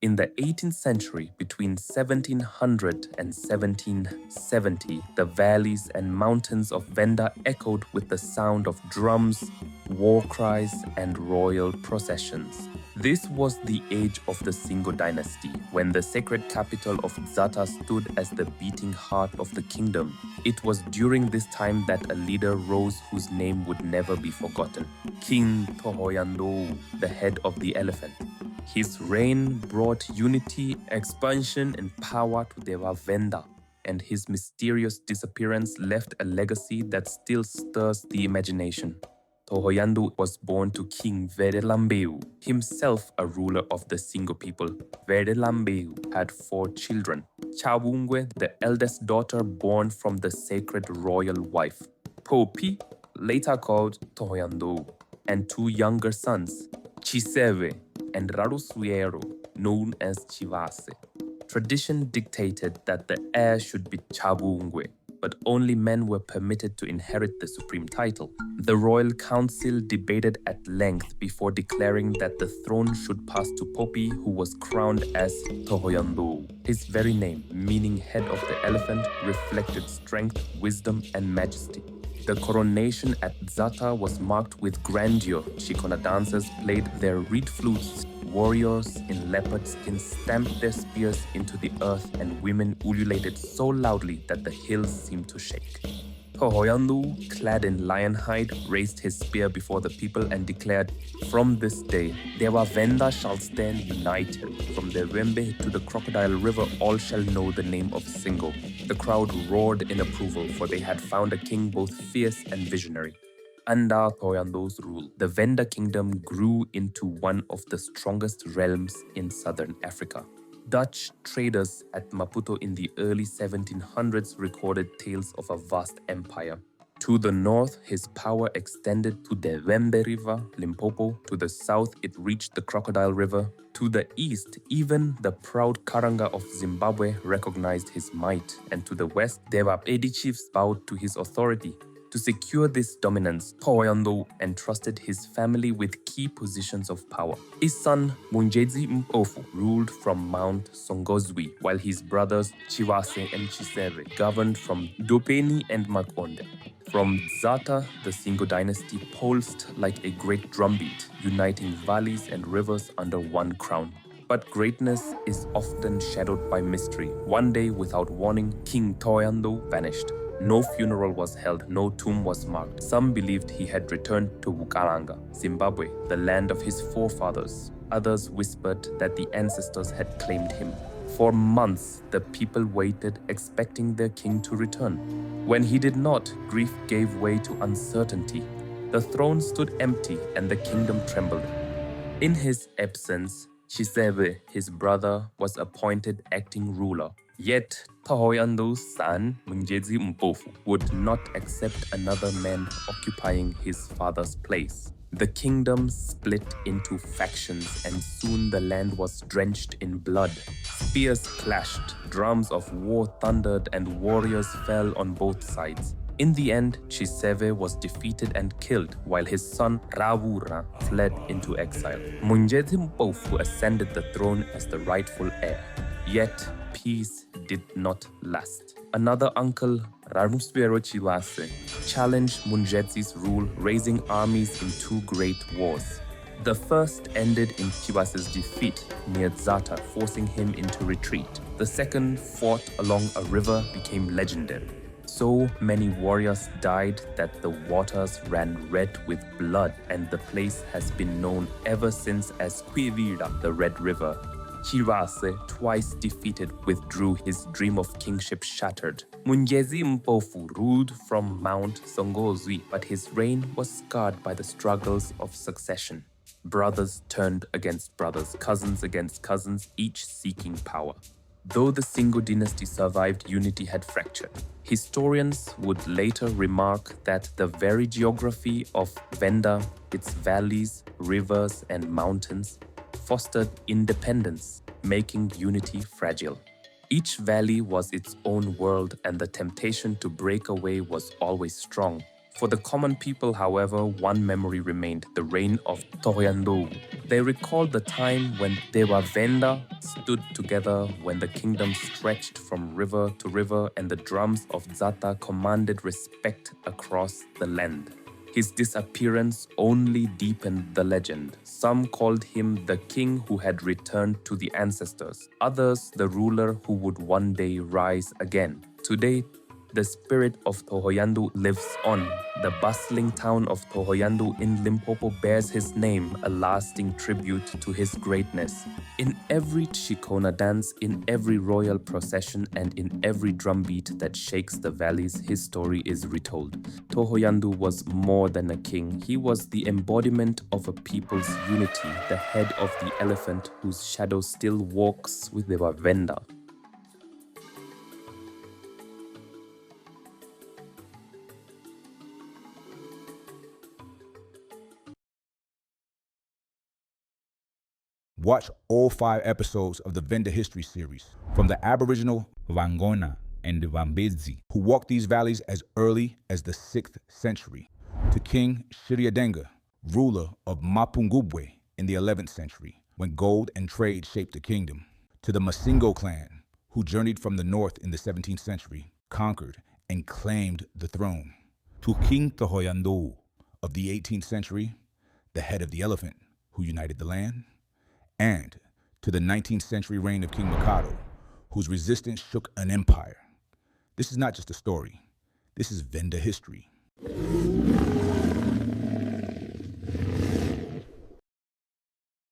In the 18th century, between 1700 and 1770, the valleys and mountains of Venda echoed with the sound of drums, war cries, and royal processions. This was the age of the Singo dynasty, when the sacred capital of Dzata stood as the beating heart of the kingdom. It was during this time that a leader rose whose name would never be forgotten, King Thohoyandou, the head of the elephant. His reign brought unity, expansion, and power to the Vhavenda, and his mysterious disappearance left a legacy that still stirs the imagination. Thohoyandou was born to King Vhavenda, himself a ruler of the Singo people. Vhavenda had 4 children. Mapungubwe, the eldest daughter born from the sacred royal wife, Popi, later called Thohoyandou, and 2 younger sons, Chiseve and Rarusuero, known as Chivase. Tradition dictated that the heir should be Mapungubwe, but only men were permitted to inherit the supreme title. The royal council debated at length before declaring that the throne should pass to Popi, who was crowned as Thohoyandou. His very name, meaning head of the elephant, reflected strength, wisdom, and majesty. The coronation at Dzata was marked with grandeur. Tshikona dancers played their reed flutes, warriors in leopard skins stamped their spears into the earth, and women ululated so loudly that the hills seemed to shake. Thohoyandou, clad in lion hide, raised his spear before the people and declared, "From this day, the Vhavenda shall stand united. From the Wembe to the Crocodile River, all shall know the name of Singo." The crowd roared in approval, for they had found a king both fierce and visionary. Under Thohoyandou's rule, the Venda kingdom grew into one of the strongest realms in southern Africa. Dutch traders at Maputo in the early 1700s recorded tales of a vast empire. To the north, his power extended to the Wembe River, Limpopo. To the south, it reached the Crocodile River. To the east, even the proud Karanga of Zimbabwe recognized his might. And to the west, the Bapedi chiefs bowed to his authority. To secure this dominance, Thohoyandou entrusted his family with key positions of power. His son, Mapungubwe, ruled from Mount Songozwi, while his brothers Chivase and Chiseve governed from Dopeni and Makonde. From Dzata, the Singo dynasty pulsed like a great drumbeat, uniting valleys and rivers under one crown. But greatness is often shadowed by mystery. One day, without warning, King Thohoyandou vanished. No funeral was held, no tomb was marked. Some believed he had returned to Karanga, Zimbabwe, the land of his forefathers. Others whispered that the ancestors had claimed him. For months, the people waited, expecting their king to return. When he did not, grief gave way to uncertainty. The throne stood empty and the kingdom trembled. In his absence, Chiseve, his brother, was appointed acting ruler. Yet, Thohoyandou's son, Mapungubwe, would not accept another man occupying his father's place. The kingdom split into factions, and soon the land was drenched in blood. Spears clashed, drums of war thundered, and warriors fell on both sides. In the end, Chiseve was defeated and killed, while his son Rawura fled into exile. Mapungubwe ascended the throne as the rightful heir. Yet, peace did not last. Another uncle, Rarusuero Chivase, challenged Mapungubwe's rule, raising armies in 2 great wars. The first ended in Chivase's defeat near Dzata, forcing him into retreat. The second, fought along a river, became legendary. So many warriors died that the waters ran red with blood, and the place has been known ever since as Vhavenda, the Red River. Chivase, twice defeated, withdrew, his dream of kingship shattered. Mapungubwe ruled from Mount Songozwi, but his reign was scarred by the struggles of succession. Brothers turned against brothers, cousins against cousins, each seeking power. Though the Singo dynasty survived, unity had fractured. Historians would later remark that the very geography of Venda, its valleys, rivers, and mountains, fostered independence, making unity fragile. Each valley was its own world, and the temptation to break away was always strong. For the common people, however, one memory remained: the reign of Thohoyandou. They recalled the time when Vhavenda stood together, when the kingdom stretched from river to river and the drums of Dzata commanded respect across the land. His disappearance only deepened the legend. Some called him the king who had returned to the ancestors, others the ruler who would one day rise again. Today, the spirit of Thohoyandou lives on. The bustling town of Thohoyandou in Limpopo bears his name, a lasting tribute to his greatness. In every Tshikona dance, in every royal procession, and in every drumbeat that shakes the valleys, his story is retold. Thohoyandou was more than a king. He was the embodiment of a people's unity, the head of the elephant whose shadow still walks with the Vhavenda. Watch all 5 episodes of the Venda History series from the Aboriginal Vangona and the Vambezi, who walked these valleys as early as the 6th century, to King Shiryadenga, ruler of Mapungubwe in the 11th century, when gold and trade shaped the kingdom, to the Singo clan, who journeyed from the north in the 17th century, conquered, and claimed the throne, to King Thohoyandou of the 18th century, the head of the elephant, who united the land, and to the 19th century reign of King Mikado, whose resistance shook an empire. This is not just a story. This is Venda history.